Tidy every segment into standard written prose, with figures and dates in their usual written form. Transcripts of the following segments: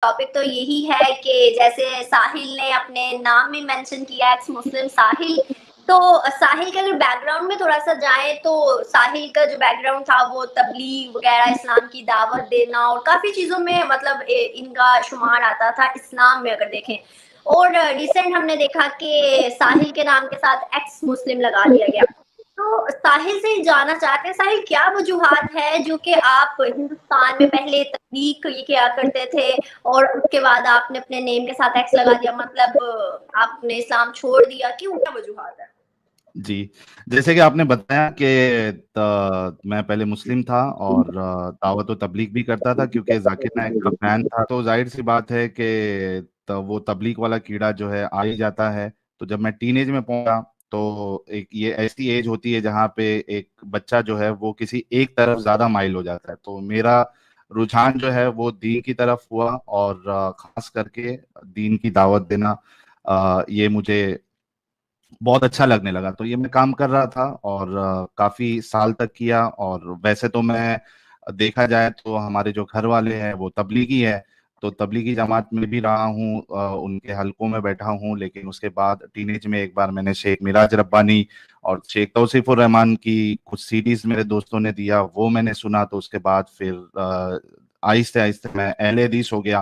Topic تو یہی ہے کہ جیسے ساحل نے اپنے نام میں مینشن کیا ایکس مسلم ساحل، تو ساحل کے اگر بیک گراؤنڈ میں تھوڑا سا جائیں تو ساحل کا جو بیک گراؤنڈ تھا وہ تبلیغ وغیرہ، اسلام کی دعوت دینا اور کافی چیزوں میں مطلب ان کا شمار آتا تھا اسلام میں اگر دیکھیں. اور ریسنٹ ہم نے دیکھا کہ ساحل کے نام کے ساتھ ایکس مسلم لگا دیا گیا. تو ساحل سے جانا چاہتے ہیں، ساحل کیا وجوہات ہے جو کہ آپ ہندوستان میں پہلے تبلیغ یہ کیا کرتے تھے اور اس کے بعد آپ نے اپنے نیم کے ساتھ ایکس لگا دیا، مطلب آپ نے اسلام چھوڑ دیا، کیوں، کیا وجوہات ہے؟ جی، جیسے کہ آپ نے بتایا کہ میں پہلے مسلم تھا اور دعوت و تبلیغ بھی کرتا تھا کیونکہ ذاکر نائک کا فین تھا. تو ظاہر سی بات ہے کہ وہ تبلیغ والا کیڑا جو ہے آ ہی جاتا ہے. تو جب میں ٹین ایج میں پہنچا تو ایک یہ ایسی ایج ہوتی ہے جہاں پہ ایک بچہ جو ہے وہ کسی ایک طرف زیادہ مائل ہو جاتا ہے. تو میرا رجحان جو ہے وہ دین کی طرف ہوا اور خاص کر کے دین کی دعوت دینا یہ مجھے بہت اچھا لگنے لگا. تو یہ میں کام کر رہا تھا اور کافی سال تک کیا. اور ویسے تو میں دیکھا جائے تو ہمارے جو گھر والے ہیں وہ تبلیغی ہے، تو تبلیغی جماعت میں بھی رہا ہوں، ان کے حلقوں میں بیٹھا ہوں. لیکن اس کے بعد ٹین ایج میں ایک بار میں نے شیخ میراج ربانی اور شیخ توصیف الرحمان کی کچھ سیڈیز میرے دوستوں نے دیا، وہ میں نے سنا. تو اس کے بعد پھر آہستہ آہستہ میں اہل حدیث ہو گیا.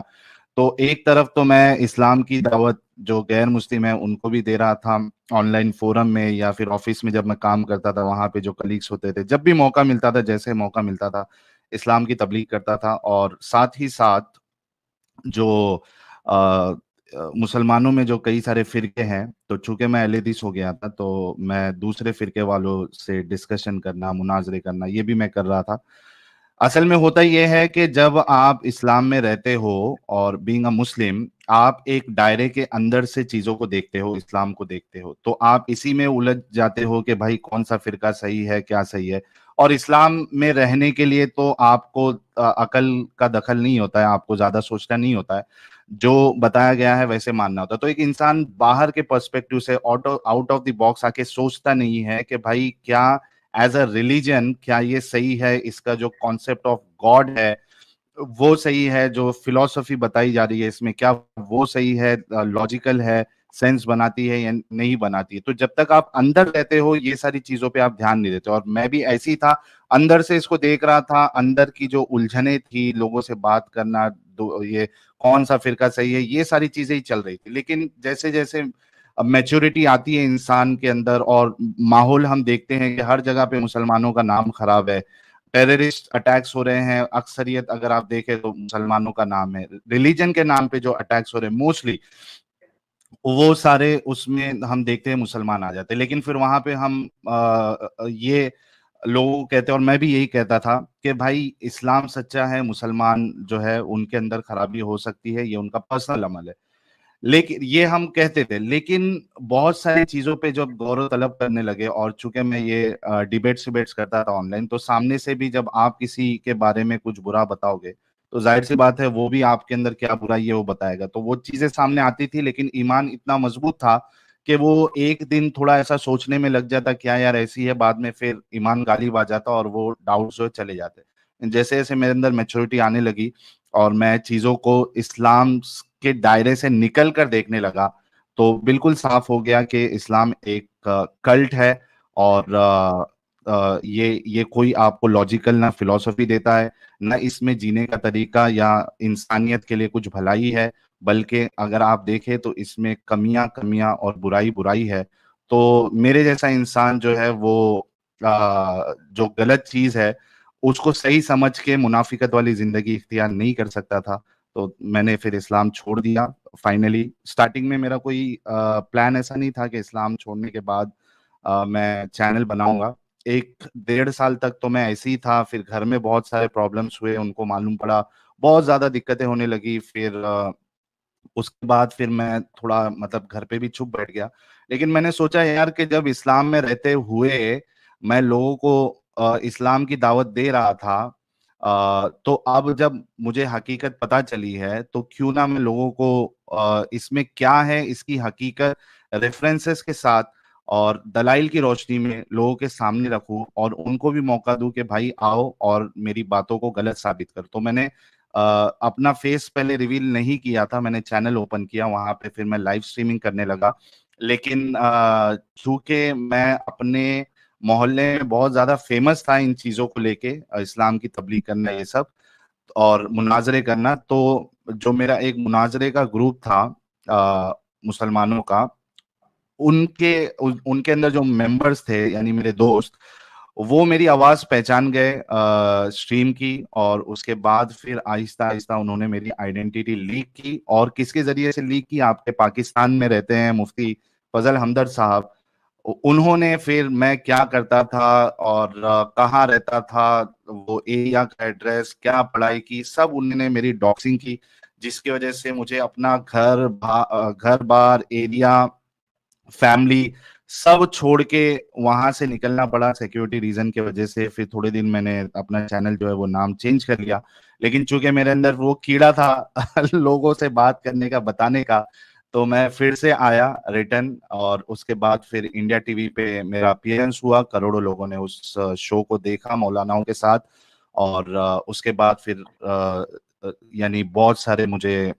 تو ایک طرف تو میں اسلام کی دعوت جو غیر مسلم ہے ان کو بھی دے رہا تھا آن لائن فورم میں یا پھر آفس میں جب میں کام کرتا تھا وہاں پہ جو کلیگس ہوتے تھے، جب بھی موقع ملتا تھا، جیسے موقع ملتا تھا اسلام کی تبلیغ کرتا تھا. اور ساتھ ہی ساتھ جو مسلمانوں میں جو کئی سارے فرقے ہیں، تو چونکہ میں اہل حدیث ہو گیا تھا تو میں دوسرے فرقے والوں سے ڈسکشن کرنا، مناظرے کرنا، یہ بھی میں کر رہا تھا. اصل میں ہوتا یہ ہے کہ جب آپ اسلام میں رہتے ہو اور بینگ اے مسلم آپ ایک دائرے کے اندر سے چیزوں کو دیکھتے ہو، اسلام کو دیکھتے ہو، تو آپ اسی میں الجھ جاتے ہو کہ بھائی کون سا فرقہ صحیح ہے، کیا صحیح ہے. اور اسلام میں رہنے کے لیے تو آپ کو عقل کا دخل نہیں ہوتا ہے، آپ کو زیادہ سوچنا نہیں ہوتا ہے، جو بتایا گیا ہے ویسے ماننا ہوتا ہے. تو ایک انسان باہر کے پرسپیکٹو سے آؤٹ آف دی باکس آ کے سوچتا نہیں ہے کہ بھائی کیا ایز اے ریلیجن کیا یہ صحیح ہے، اس کا جو کانسیپٹ آف گاڈ ہے وہ صحیح ہے، جو فلسفی بتائی جا رہی ہے اس میں کیا وہ صحیح ہے، لاجیکل ہے، سینس بناتی ہے یا نہیں بناتی ہے. تو جب تک آپ اندر رہتے ہو یہ ساری چیزوں پہ آپ دھیان نہیں دیتے. اور میں بھی ایسی تھا، اندر سے اس کو دیکھ رہا تھا، اندر کی جو الجھنیں تھی، لوگوں سے بات کرنا، یہ کون سا فرقہ صحیح ہے، یہ ساری چیزیں ہی چل رہی تھی. لیکن جیسے جیسے میچورٹی آتی ہے انسان کے اندر اور ماحول ہم دیکھتے ہیں کہ ہر جگہ پہ مسلمانوں کا نام خراب ہے، ٹیررسٹ اٹیکس ہو رہے ہیں، اکثریت اگر آپ دیکھیں تو مسلمانوں کا نام ہے، ریلیجن کے نام پہ جو اٹیکس ہو رہے ہیں موسٹلی وہ سارے اس میں ہم دیکھتے ہیں مسلمان آ جاتے ہیں. لیکن پھر وہاں پہ ہم یہ لوگوں کہتے ہیں اور میں بھی یہی کہتا تھا کہ بھائی اسلام سچا ہے، مسلمان جو ہے ان کے اندر خرابی ہو سکتی ہے، یہ ان کا پرسنل عمل ہے. لیکن یہ ہم کہتے تھے، لیکن بہت ساری چیزوں پہ جب غور و طلب کرنے لگے اور چونکہ میں یہ ڈیبیٹس کرتا تھا آن لائن، تو سامنے سے بھی جب آپ کسی کے بارے میں کچھ برا بتاؤ گے تو ظاہر سی بات ہے وہ بھی آپ کے اندر کیا برائی ہے وہ بتائے گا. تو وہ چیزیں سامنے آتی تھی، لیکن ایمان اتنا مضبوط تھا کہ وہ ایک دن تھوڑا ایسا سوچنے میں لگ جاتا کیا یار ایسی ہے، بعد میں پھر ایمان غالب آ جاتا اور وہ ڈاؤٹس جو چلے جاتے. جیسے جیسے میرے اندر میچورٹی آنے لگی اور میں چیزوں کو اسلام کے دائرے سے نکل کر دیکھنے لگا تو بالکل صاف ہو گیا کہ اسلام ایک کلٹ ہے. اور یہ کوئی آپ کو لاجیکل نہ فلسفی دیتا ہے، نہ اس میں جینے کا طریقہ یا انسانیت کے لیے کچھ بھلائی ہے، بلکہ اگر آپ دیکھیں تو اس میں کمیاں اور برائی ہے. تو میرے جیسا انسان جو ہے وہ جو غلط چیز ہے اس کو صحیح سمجھ کے منافقت والی زندگی اختیار نہیں کر سکتا تھا. تو میں نے پھر اسلام چھوڑ دیا فائنلی. سٹارٹنگ میں میرا کوئی پلان ایسا نہیں تھا کہ اسلام چھوڑنے کے بعد میں چینل بناؤں گا. 1.5 سال تک تو میں ایسے ہی تھا، پھر گھر میں بہت سارے پرابلمس ہوئے، ان کو معلوم پڑا، بہت زیادہ دقتیں ہونے لگی. پھر اس کے بعد پھر میں تھوڑا مطلب گھر پہ بھی چھپ بیٹھ گیا. لیکن میں نے سوچا یار کہ جب اسلام میں رہتے ہوئے میں لوگوں کو اسلام کی دعوت دے رہا تھا تو اب جب مجھے حقیقت پتہ چلی ہے تو کیوں نہ میں لوگوں کو اس میں کیا ہے اس کی حقیقت ریفرنسز کے ساتھ اور دلائل کی روشنی میں لوگوں کے سامنے رکھوں اور ان کو بھی موقع دوں کہ بھائی آؤ اور میری باتوں کو غلط ثابت کر. تو میں نے اپنا فیس پہلے ریویل نہیں کیا تھا, میں نے چینل اوپن کیا, وہاں پہ پھر میں لائیو اسٹریمنگ کرنے لگا. لیکن چونکہ میں اپنے محلے میں بہت زیادہ فیمس تھا ان چیزوں کو لے کے, اسلام کی تبلیغ کرنا یہ سب اور مناظرے کرنا, تو جو میرا ایک مناظرے کا گروپ تھا مسلمانوں کا, ان کے اندر جو ممبرز تھے یعنی میرے دوست, وہ میری آواز پہچان گئے اسٹریم کی, اور اس کے بعد پھر آہستہ آہستہ انہوں نے میری آئیڈینٹی لیک کی. اور کس کے ذریعے سے لیک کی؟ آپ کے پاکستان میں رہتے ہیں مفتی فضل ہمدرد صاحب, انہوں نے پھر میں کیا کرتا تھا اور کہاں رہتا تھا, وہ ایریا کا ایڈریس, کیا پڑھائی کی, سب انہوں نے میری ڈاکسنگ کی, جس کی وجہ سے مجھے اپنا گھر بار ایریا فیملی سب چھوڑ کے وہاں سے نکلنا پڑا سیکیورٹی ریزن کی وجہ سے. پھر تھوڑے دن میں نے اپنا چینل جو ہے وہ نام چینج کر لیا, لیکن چونکہ میرے اندر وہ کیڑا تھا لوگوں سے بات کرنے کا, بتانے کا, تو میں پھر سے آیا ریٹرن. اور اس کے بعد پھر انڈیا ٹی وی پہ میرا اپیئرنس ہوا, کروڑوں لوگوں نے اس شو کو دیکھا مولاناؤں کے ساتھ. اور اس کے بعد پھر یعنی بہت سارے مجھے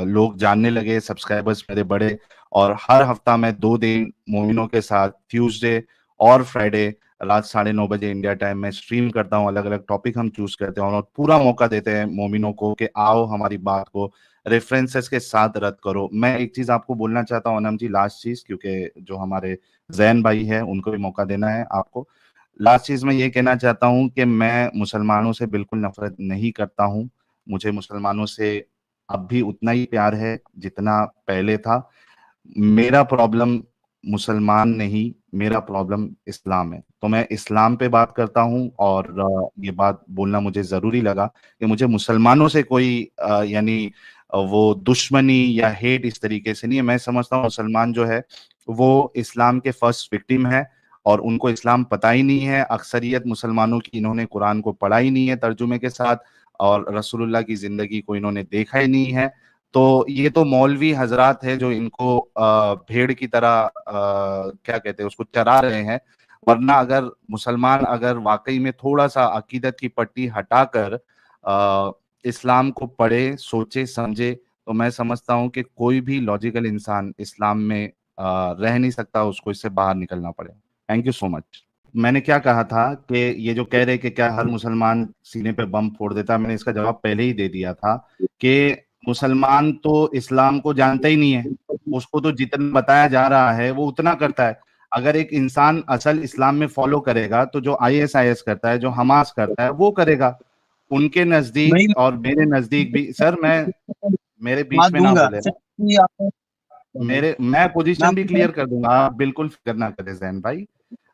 لوگ جاننے لگے, سبسکرائبرز میرے بڑے, اور ہر ہفتہ میں 2 دن مومنوں کے ساتھ ٹیوزڈے اور فرائیڈے رات 9:30 بجے انڈیا ٹائم میں اسٹریم کرتا ہوں. الگ الگ ٹاپک ہم چوز کرتے ہیں اور پورا موقع دیتے ہیں مومنوں کو کہ آؤ ہماری بات کو ریفرنسز کے ساتھ رد کرو. میں ایک چیز آپ کو بولنا چاہتا ہوں انم جی, لاسٹ چیز, کیونکہ جو ہمارے زین بھائی ہے ان کو بھی موقع دینا ہے آپ کو. لاسٹ چیز میں یہ کہنا چاہتا ہوں کہ میں مسلمانوں سے بالکل نفرت نہیں کرتا ہوں. مجھے مسلمانوں سے اب بھی اتنا ہی پیار ہے جتنا پہلے تھا. میرا پرابلم مسلمان نہیں, میرا پرابلم اسلام ہے. تو میں اسلام پہ بات کرتا ہوں, اور یہ بات بولنا مجھے ضروری لگا کہ مجھے مسلمانوں سے کوئی یعنی وہ دشمنی یا ہیٹ اس طریقے سے نہیں ہے. میں سمجھتا ہوں مسلمان جو ہے وہ اسلام کے فرسٹ وکٹم ہے, اور ان کو اسلام پتہ ہی نہیں ہے. اکثریت مسلمانوں کی انہوں نے قرآن کو پڑھا ہی نہیں ہے ترجمے کے ساتھ, اور رسول اللہ کی زندگی کو انہوں نے دیکھا ہی نہیں ہے. تو یہ تو مولوی حضرات ہے جو ان کو بھیڑ کی طرح کیا کہتے ہیں اس کو چرا رہے ہیں. ورنہ اگر مسلمان اگر واقعی میں تھوڑا سا عقیدت کی پٹی ہٹا کر اسلام کو پڑھے, سوچے, سمجھے, تو میں سمجھتا ہوں کہ کوئی بھی لاجیکل انسان اسلام میں رہ نہیں سکتا, اس کو اس سے باہر نکلنا پڑے. تھینک یو سو مچ. میں نے کیا کہا تھا کہ یہ جو کہہ رہے کہ کیا ہر مسلمان سینے پہ بم پھوڑ دیتا, میں نے اس کا جواب پہلے ہی دے دیا تھا کہ مسلمان تو اسلام کو جانتا ہی نہیں ہے, اس کو تو جتنا بتایا جا رہا ہے وہ اتنا کرتا ہے. اگر ایک انسان اصل اسلام میں فالو کرے گا تو جو ISIS کرتا ہے, جو حماس کرتا ہے, وہ کرے گا. ان کے نزدیک اور میرے نزدیک بھی. سر میرے بیچ میں نہ بولے, میں پوزیشن بھی کلیئر کر دوں گا, آپ بالکل فکر نہ کریں زین بھائی,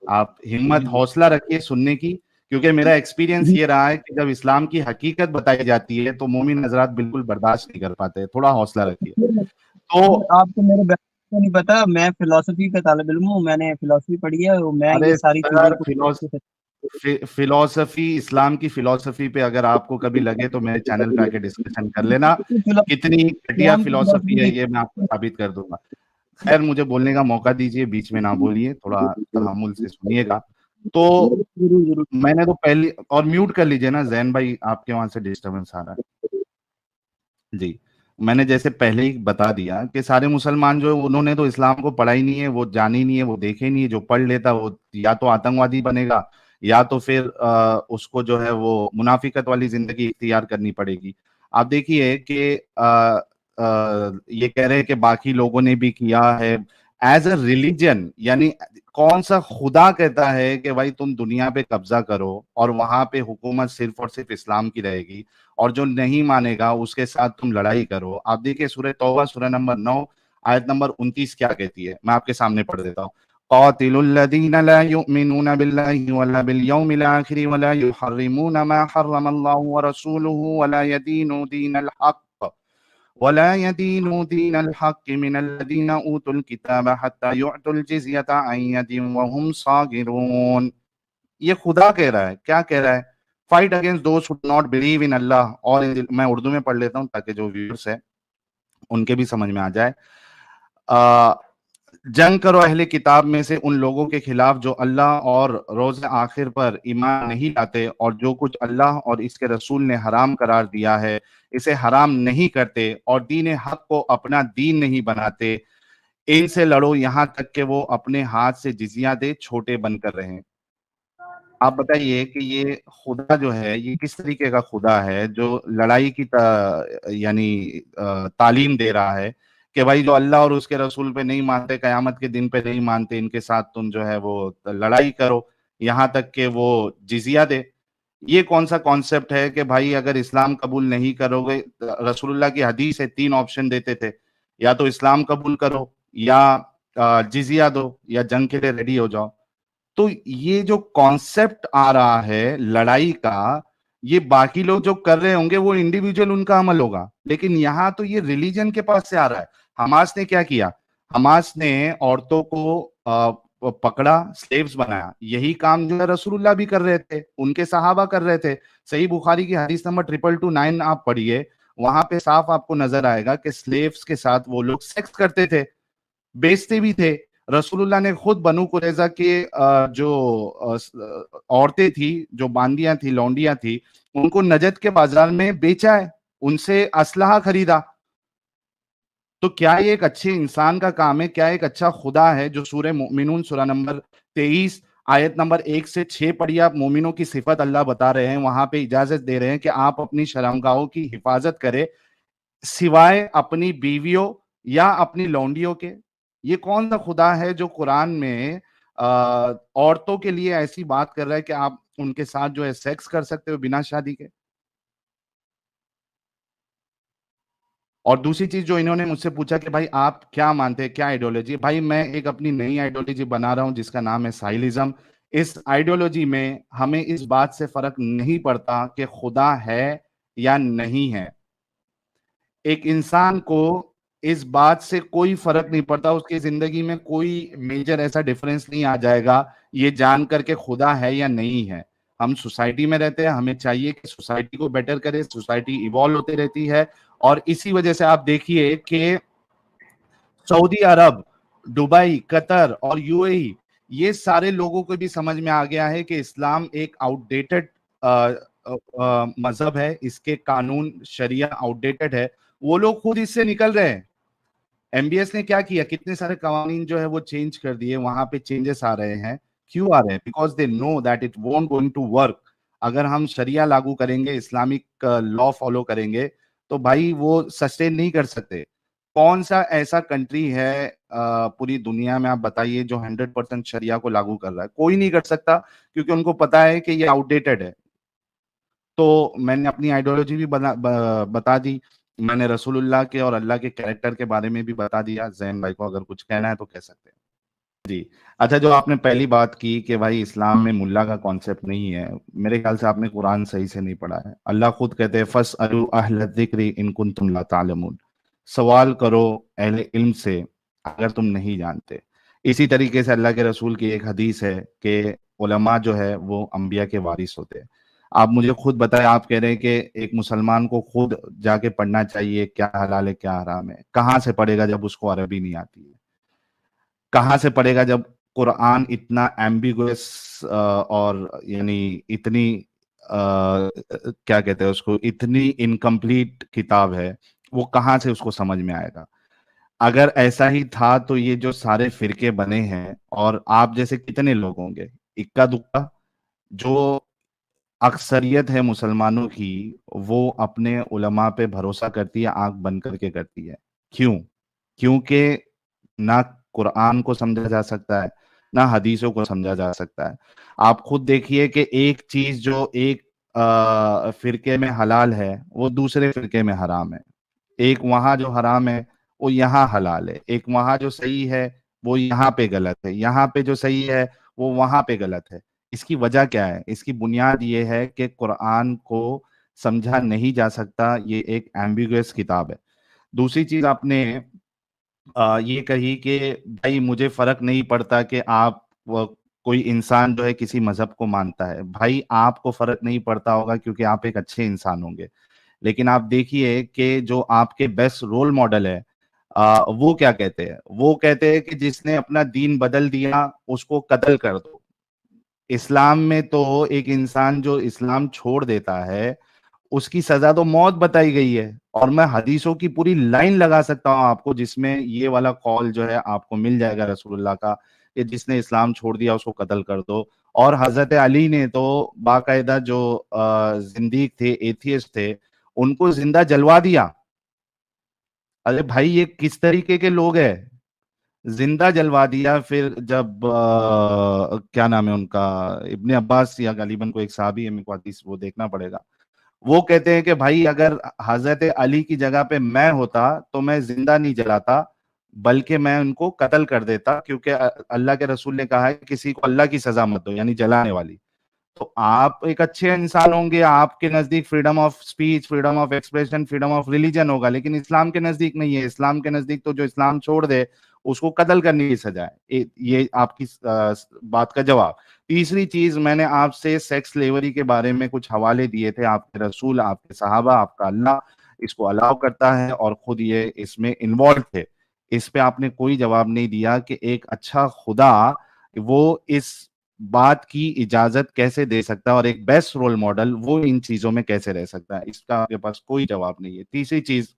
آپ ہمت حوصلہ رکھیے سننے کی, کیونکہ میرا ایکسپیرینس یہ رہا ہے کہ جب اسلام کی حقیقت بتائی جاتی ہے تو مومن حضرات بالکل برداشت نہیں کر پاتے. تھوڑا حوصلہ رکھیے. تو آپ کو میرے بارے میں نہیں پتا, میں فلسفی کا طالب علم ہوں, میں نے فلسفی پڑھی ہے, میں یہ ساری چیزیں فلسفی, اسلام کی فلسفی پہ اگر آپ کو کبھی لگے تو میرے چینل پہ آ کے ڈسکشن کر لینا. کتنی گھٹیا فلسفی ہے یہ میں آپ کو ثابت کر دوں گا. خیر, مجھے بولنے کا موقع دیجیے, بیچ میں نہ بولیے, تھوڑا تحمل سے سنیے گا. تو میں نے تو پہلی, اور میوٹ کر لیجیے نا زین بھائی, آپ کے وہاں سے ڈسٹربنس آ رہا ہے. جی, میں نے جیسے پہلے ہی بتا دیا کہ سارے مسلمان جو انہوں نے تو اسلام کو پڑھا ہی نہیں ہے, وہ جانے ہی نہیں ہے, وہ دیکھے ہی نہیں ہے. جو پڑھ لیتا وہ یا تو آتنکوادی بنے گا, یا تو پھر اس کو جو ہے وہ منافقت والی زندگی اختیار کرنی پڑے گی. آپ دیکھیے کہ یہ کہہ رہے ہیں کہ باقی لوگوں نے بھی کیا ہے ایز اے ریلیجن, یعنی کون سا خدا کہتا ہے کہ بھائی تم دنیا پہ قبضہ کرو اور وہاں پہ حکومت صرف اور صرف اسلام کی رہے گی, اور جو نہیں مانے گا اس کے ساتھ تم لڑائی کرو. آپ دیکھیے سورہ توبہ سورہ نمبر 9 آیت نمبر 29 کیا کہتی ہے, میں آپ کے سامنے پڑھ دیتا ہوں. قاتلوا الذين لا يؤمنون بالله ولا باليوم الآخر ولا يحرمون ما حرم الله ورسوله ولا يدينوا دين الحق من الذين أوتوا الكتاب حتى يعطوا الجزية عن يد وهم صاغرون. یہ خدا کہہ رہا ہے. کیا کہہ رہا ہے؟ Fight against those who do not believe in Allah. اور میں اردو میں پڑھ لیتا ہوں تاکہ جو ویورز ہیں ان کے بھی سمجھ میں آ جائے. جنگ کرو اہل کتاب میں سے ان لوگوں کے خلاف جو اللہ اور روز آخر پر ایمان نہیں لاتے، اور جو کچھ اللہ اور اس کے رسول نے حرام قرار دیا ہے اسے حرام نہیں کرتے، اور دین حق کو اپنا دین نہیں بناتے، ان سے لڑو یہاں تک کہ وہ اپنے ہاتھ سے جزیہ دے، چھوٹے بن کر رہیں۔ آپ بتائیے کہ یہ خدا جو ہے یہ کس طریقے کا خدا ہے جو لڑائی کی یعنی تعلیم دے رہا ہے کہ بھائی جو اللہ اور اس کے رسول پہ نہیں مانتے، قیامت کے دن پہ نہیں مانتے، ان کے ساتھ تم جو ہے وہ لڑائی کرو یہاں تک کہ وہ جزیہ دے۔ یہ کون سا کانسیپٹ ہے کہ بھائی اگر اسلام قبول نہیں کرو گے، رسول اللہ کی حدیث ہے 3 آپشن دیتے تھے، یا تو اسلام قبول کرو، یا جزیہ دو، یا جنگ کے لیے ریڈی ہو جاؤ۔ تو یہ جو کانسیپٹ آ رہا ہے لڑائی کا، یہ باقی لوگ جو کر رہے ہوں گے وہ انڈیویجول ان کا عمل ہوگا، لیکن یہاں تو یہ ریلیجن کے پاس سے آ رہا ہے۔ حماس نے کیا کیا؟ حماس نے عورتوں کو پکڑا، سلیوز بنایا۔ یہی کام جو ہے رسول اللہ بھی کر رہے تھے، ان کے صحابہ کر رہے تھے۔ صحیح بخاری کی حدیث نمبر 2229 آپ پڑھیے، وہاں پہ صاف آپ کو نظر آئے گا کہ سلیوز کے ساتھ وہ لوگ سیکس کرتے تھے، بیچتے بھی تھے۔ رسول اللہ نے خود بنو قریظہ کے جو عورتیں تھی، جو باندیاں تھی، لونڈیاں تھی، ان کو نجد کے بازار میں بیچا ہے، ان سے اسلحہ خریدا۔ تو کیا یہ ایک اچھے انسان کا کام ہے؟ کیا ایک اچھا خدا ہے جو سورہ مومنون سورہ نمبر 23 آیت نمبر 1 سے 6 پڑھیے آپ، مومنوں کی صفت اللہ بتا رہے ہیں، وہاں پہ اجازت دے رہے ہیں کہ آپ اپنی شرمگاہوں کی حفاظت کرے سوائے اپنی بیویوں یا اپنی لونڈیوں کے۔ یہ کون سا خدا ہے جو قرآن میں عورتوں کے لیے ایسی بات کر رہا ہے کہ آپ ان کے ساتھ جو ہے سیکس کر سکتے ہو بنا شادی کے؟ اور دوسری چیز جو انہوں نے مجھ سے پوچھا کہ بھائی آپ کیا مانتے ہیں، کیا آئیڈیولوجی؟ بھائی میں ایک اپنی نئی آئیڈیولوجی بنا رہا ہوں جس کا نام ہے ساحلزم۔ اس آئیڈیولوجی میں ہمیں اس بات سے فرق نہیں پڑتا کہ خدا ہے یا نہیں ہے۔ ایک انسان کو اس بات سے کوئی فرق نہیں پڑتا، اس کی زندگی میں کوئی میجر ایسا ڈیفرنس نہیں آ جائے گا یہ جان کر کے خدا ہے یا نہیں ہے۔ ہم سوسائٹی میں رہتے ہیں، ہمیں چاہیے کہ سوسائٹی کو بیٹر کرے، سوسائٹی ایوالو ہوتے رہتی ہے، اور اسی وجہ سے آپ دیکھیے کہ سعودی عرب، دبئی، قطر اور یو اے ای، یہ سارے لوگوں کو بھی سمجھ میں آ گیا ہے کہ اسلام ایک آؤٹ ڈیٹڈ مذہب ہے، اس کے قانون شریعہ آؤٹ ڈیٹڈ ہے، وہ لوگ خود اس سے نکل رہے ہیں۔ ایم بی ایس نے کیا کیا؟ کتنے سارے قوانین جو ہے وہ چینج کر دیے، وہاں پہ چینجز آ رہے ہیں۔ کیوں آ رہے ہیں؟ Because they know that it won't going to work. اگر ہم شریعہ لاگو کریں گے، اسلامک لا فالو کریں گے، تو بھائی وہ سسٹین نہیں کر سکتے۔ کون سا ایسا کنٹری ہے پوری دنیا میں آپ بتائیے جو 100% شریعہ کو لاگو کر رہا ہے؟ کوئی نہیں کر سکتا، کیونکہ ان کو پتا ہے کہ یہ آؤٹ ڈیٹڈ ہے۔ تو میں نے اپنی آئیڈیولوجی بھی بتا دی، میں نے رسول اللہ کے اور اللہ کے کیریکٹر کے بارے میں بھی بتا دیا۔ زین بھائی کو اگر کچھ کہنا ہے تو کہہ سکتے ہیں۔ جی اچھا، جو آپ نے پہلی بات کی کہ بھائی اسلام میں ملا کا کانسیپٹ نہیں ہے، میرے خیال سے آپ نے قرآن صحیح سے نہیں پڑھا ہے۔ اللہ خود کہتے ہیں فَاسْأَلُوا أَهْلَ الذِّكْرِ إِن كُنتُمْ لَا تَعْلَمُونَ، سوال کرو اہل علم سے اگر تم نہیں جانتے۔ اسی طریقے سے اللہ کے رسول کی ایک حدیث ہے کہ علماء جو ہے وہ انبیاء کے وارث ہوتے ہیں۔ آپ مجھے خود بتائیں، آپ کہہ رہے ہیں کہ ایک مسلمان کو خود جا کے پڑھنا چاہیے کیا حلال ہے کیا حرام ہے۔ کہاں سے پڑھے گا جب اس کو عربی نہیں آتی ہے؟ کہاں سے پڑھے گا جب قرآن اتنا ایمبیگوس اور یعنی اتنی کیا کہتے ہیں اس کو، اتنی انکمپلیٹ کتاب ہے، وہ کہاں سے اس کو سمجھ میں آئے گا؟ اگر ایسا ہی تھا تو یہ جو سارے فرقے بنے ہیں، اور آپ جیسے کتنے لوگ ہوں گے، اکا دکا، جو اکثریت ہے مسلمانوں کی وہ اپنے علماء پہ بھروسہ کرتی ہے، آنکھ بند کر کے کرتی ہے۔ کیوں؟ کیونکہ نہ قرآن کو سمجھا جا سکتا ہے، نہ حدیثوں کو سمجھا جا سکتا ہے۔ آپ خود دیکھیے کہ ایک چیز جو ایک فرقے میں حلال ہے وہ دوسرے فرقے میں حرام ہے، ایک وہاں جو حرام ہے وہ یہاں حلال ہے، ایک وہاں جو صحیح ہے وہ یہاں پہ غلط ہے، یہاں پہ جو صحیح ہے وہ وہاں پہ غلط ہے۔ اس کی وجہ کیا ہے؟ اس کی بنیاد یہ ہے کہ قرآن کو سمجھا نہیں جا سکتا، یہ ایک ایمبیگوس کتاب ہے۔ دوسری چیز آپ نے یہ کہی کہ بھائی مجھے فرق نہیں پڑتا کہ آپ کوئی انسان جو ہے کسی مذہب کو مانتا ہے۔ بھائی آپ کو فرق نہیں پڑتا ہوگا کیونکہ آپ ایک اچھے انسان ہوں گے، لیکن آپ دیکھیے کہ جو آپ کے بیسٹ رول ماڈل ہے وہ کیا کہتے ہیں؟ وہ کہتے ہیں کہ جس نے اپنا دین بدل دیا اس کو قتل کر دو. اسلام میں تو ایک انسان جو اسلام چھوڑ دیتا ہے اس کی سزا تو موت بتائی گئی ہے, اور میں حدیثوں کی پوری لائن لگا سکتا ہوں آپ کو جس میں یہ والا قول جو ہے آپ کو مل جائے گا رسول اللہ کا کہ جس نے اسلام چھوڑ دیا اس کو قتل کر دو. اور حضرت علی نے تو باقاعدہ جو زندیق تھے, ایتھیسٹ تھے, ان کو زندہ جلوا دیا. ارے بھائی یہ کس طریقے کے لوگ ہیں؟ زندہ جلوا دیا. پھر جب کیا نام ہے ان کا, ابن عباس یا غالباً کوئی ایک صحابی ہے, میرے کو حدیث وہ دیکھنا پڑے گا, وہ کہتے ہیں کہ بھائی اگر حضرت علی کی جگہ پہ میں ہوتا تو میں زندہ نہیں جلاتا بلکہ میں ان کو قتل کر دیتا, کیونکہ اللہ کے رسول نے کہا ہے کہ کسی کو اللہ کی سزا مت دو, یعنی جلانے والی. تو آپ ایک اچھے انسان ہوں گے, آپ کے نزدیک freedom of speech, freedom of expression, freedom of religion ہوگا, لیکن اسلام کے نزدیک نہیں ہے. اسلام کے نزدیک تو جو اسلام چھوڑ دے اس کو قتل کرنے کی سزا ہے. یہ آپ کی بات کا جواب. تیسری چیز, میں نے آپ سے سیکس سلیوری کے بارے میں کچھ حوالے دیے تھے, آپ کے رسول, آپ کے صحابہ, آپ کا اللہ اس کو الاؤ کرتا ہے اور خود یہ اس میں انوالو تھے. اس پہ آپ نے کوئی جواب نہیں دیا کہ ایک اچھا خدا وہ اس بات کی اجازت کیسے دے سکتا ہے, اور ایک بیسٹ رول ماڈل وہ ان چیزوں میں کیسے رہ سکتا ہے. اس کا آپ کے پاس کوئی جواب نہیں ہے. تیسری چیز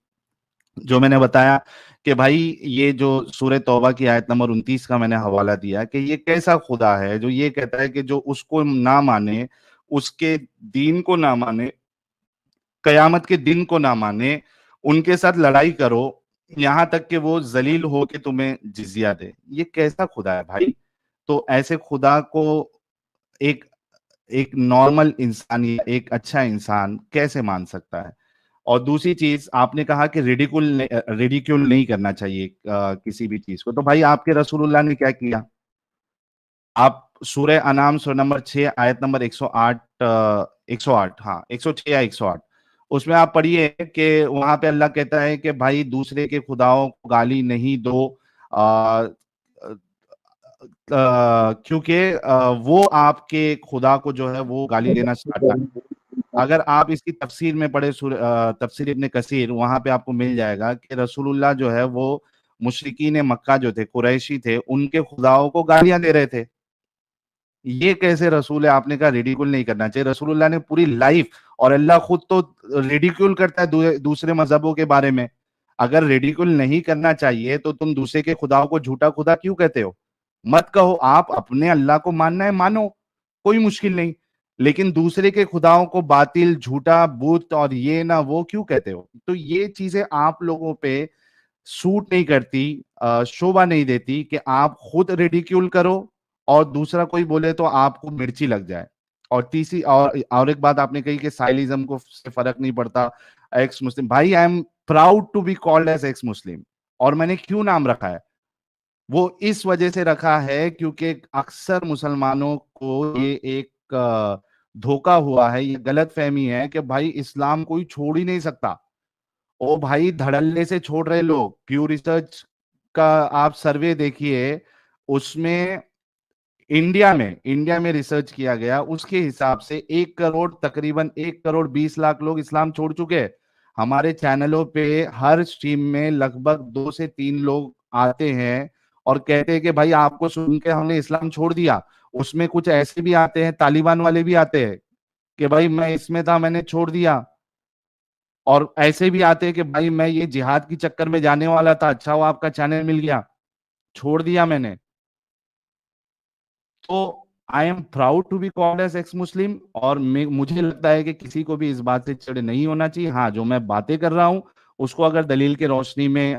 جو میں نے بتایا کہ بھائی یہ جو سورہ توبہ کی آیت نمبر 29 کا میں نے حوالہ دیا کہ یہ کیسا خدا ہے جو یہ کہتا ہے کہ جو اس کو نہ مانے, اس کے دین کو نہ مانے, قیامت کے دن کو نہ مانے, ان کے ساتھ لڑائی کرو یہاں تک کہ وہ ذلیل ہو کے تمہیں جزیہ دے. یہ کیسا خدا ہے بھائی؟ تو ایسے خدا کو ایک نارمل انسان یا ایک اچھا انسان کیسے مان سکتا ہے؟ اور دوسری چیز, آپ نے کہا کہ ریڈیکیول نہیں کرنا چاہیے کسی بھی چیز کو. تو بھائی آپ کے رسول اللہ نے کیا کیا؟ آپ سورہ انعام سورہ نمبر 6 آیت نمبر 108 ہاں 106 یا 108 اس میں آپ پڑھیے کہ وہاں پہ اللہ کہتا ہے کہ بھائی دوسرے کے خداؤں کو گالی نہیں دو کیونکہ وہ آپ کے خدا کو جو ہے وہ گالی دینا اسٹارٹ کر. اگر آپ اس کی تفسیر میں پڑھے تفسیر ابن کثیر, وہاں پہ آپ کو مل جائے گا کہ رسول اللہ جو ہے وہ مشرکین مکہ جو تھے, قریشی تھے, ان کے خداؤں کو گالیاں دے رہے تھے. یہ کیسے رسول ہے؟ آپ نے کہا ریڈیکول نہیں کرنا چاہیے. رسول اللہ نے پوری لائف, اور اللہ خود تو ریڈیکول کرتا ہے دوسرے مذہبوں کے بارے میں. اگر ریڈیکول نہیں کرنا چاہیے تو تم دوسرے کے خداؤں کو جھوٹا خدا کیوں کہتے ہو؟ مت کہو, آپ اپنے اللہ کو ماننا ہے مانو, کوئی مشکل نہیں, لیکن دوسرے کے خداؤں کو باطل, جھوٹا, بت اور یہ نہ وہ کیوں کہتے ہو؟ تو یہ چیزیں آپ لوگوں پہ سوٹ نہیں کرتی, شوبھا نہیں دیتی کہ آپ خود ریڈیکیول کرو اور دوسرا کوئی بولے تو آپ کو مرچی لگ جائے. اور تیسری اور ایک بات آپ نے کہی کہ سائلزم کو سے فرق نہیں پڑتا ایکس مسلم. بھائی I am proud to be called as ex Muslim. اور میں نے کیوں نام رکھا ہے؟ وہ اس وجہ سے رکھا ہے کیونکہ اکثر مسلمانوں کو یہ ایک دھوکا ہوا ہے, یہ غلط فہمی ہے کہ بھائی اسلام کوئی چھوڑ ہی نہیں سکتا. او بھائی دھڑلے سے چھوڑ رہے لوگ. پیو ریسرچ کا آپ سروے دیکھیے, اس میں انڈیا میں ریسرچ کیا گیا, اس کے حساب سے تقریباً 1,20,00,000 لوگ اسلام چھوڑ چکے. ہمارے چینلوں پہ ہر سٹریم میں لگ بھگ 2 سے 3 لوگ آتے ہیں اور کہتے ہیں کہ بھائی آپ کو سن کے ہم نے اسلام چھوڑ دیا. اس میں کچھ ایسے بھی آتے ہیں, طالبان والے بھی آتے ہیں کہ بھائی میں اس میں تھا, میں نے چھوڑ دیا. اور ایسے بھی آتے ہیں کہ بھائی میں یہ جہاد کی چکر میں جانے والا تھا, اچھا وہ آپ کا چینل مل گیا, چھوڑ دیا میں نے. تو I am proud to be called as ex Muslim. اور مجھے لگتا ہے کہ کسی کو بھی اس بات سے چڑ نہیں ہونا چاہیے. ہاں جو میں باتیں کر رہا ہوں اس کو اگر دلیل کے روشنی میں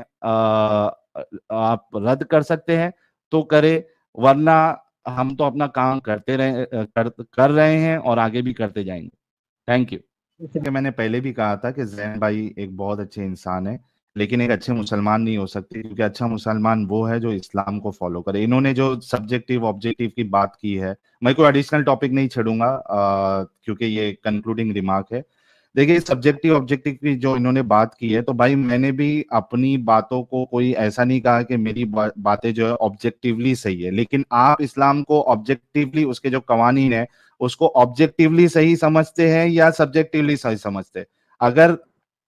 آپ رد کر سکتے ہیں تو کرے, ورنہ ہم تو اپنا کام کر رہے ہیں اور آگے بھی کرتے جائیں گے. Thank you. میں نے پہلے بھی کہا تھا کہ زین بھائی ایک بہت اچھے انسان ہے, لیکن ایک اچھے مسلمان نہیں ہو سکتے, کیونکہ اچھا مسلمان وہ ہے جو اسلام کو فالو کرے. انہوں نے جو سبجیکٹیو آبجیکٹیو کی بات کی ہے, میں کوئی ایڈیشنل ٹاپک نہیں چھیڑوں گا کیونکہ یہ کنکلوڈنگ ریمارک ہے. دیکھیے سبجیکٹیو آبجیکٹیو کی جو انہوں نے بات کی ہے, تو بھائی میں نے بھی اپنی باتوں کو کوئی ایسا نہیں کہا کہ میری باتیں جو ہے آبجیکٹیولی صحیح ہے, لیکن آپ اسلام کو آبجیکٹیولی, اس کے جو قوانین ہے اس کو آبجیکٹیولی صحیح سمجھتے ہیں یا سبجیکٹیولی صحیح سمجھتے ہیں؟ اگر